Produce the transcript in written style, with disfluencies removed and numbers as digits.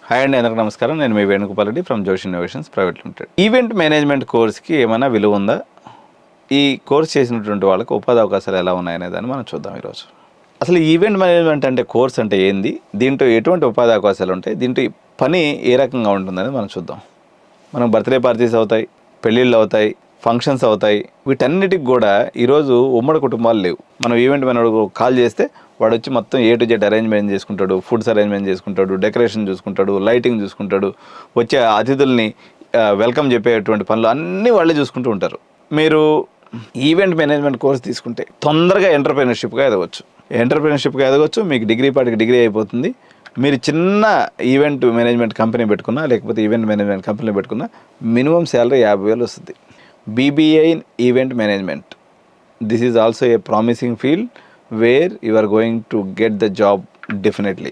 Hi అండి, అందరికీ నమస్కారం. నేను మీ Venugopal Reddy from Josh innovations private limited. Event management కోర్స్కి ఏమైనా విలువ ఉందా? ఈ కోర్స్ చేసినటువంటి వాళ్ళకి ఉపాధి అవకాశాలు ఎలా ఉన్నాయనే దాన్ని మనం చూద్దాం ఈరోజు. అసలు ఈవెంట్ మేనేజ్మెంట్ అంటే కోర్స్ అంటే ఏంది, దీంట్లో ఎటువంటి ఉపాధి అవకాశాలు ఉంటాయి, దీంట్లో పని ఏ రకంగా ఉంటుందని మనం చూద్దాం. మనం బర్త్డే పార్టీస్ అవుతాయి, పెళ్ళిళ్ళు అవుతాయి, ఫంక్షన్స్ అవుతాయి. వీటన్నిటికి కూడా ఈరోజు ఉమ్మడి కుటుంబాలు లేవు. మనం ఈవెంట్ మేనేజర్ కాల్ చేస్తే వాడు వచ్చి మొత్తం A to Z అరేంజ్మెంట్ చేసుకుంటాడు, ఫుడ్స్ అరేంజ్మెంట్ చేసుకుంటాడు, డెకరేషన్ చూసుకుంటాడు, లైటింగ్ చూసుకుంటాడు, వచ్చే అతిథుల్ని వెల్కమ్ చెప్పేటువంటి పనులు అన్నీ వాళ్ళే చూసుకుంటూ ఉంటారు. మీరు ఈవెంట్ మేనేజ్మెంట్ కోర్స్ తీసుకుంటే తొందరగా ఎంటర్ప్రెన్యూర్షిప్గా ఎదగవచ్చు. మీకు డిగ్రీ పాటికి డిగ్రీ అయిపోతుంది. మీరు చిన్న ఈవెంట్ మేనేజ్మెంట్ కంపెనీ పెట్టుకున్నా, లేకపోతే ఈవెంట్ మేనేజ్మెంట్ కంపెనీ పెట్టుకున్నా మినిమం శాలరీ 50,000 వస్తుంది. BBA in event management. This is also a promising field where you are going to get the job definitely.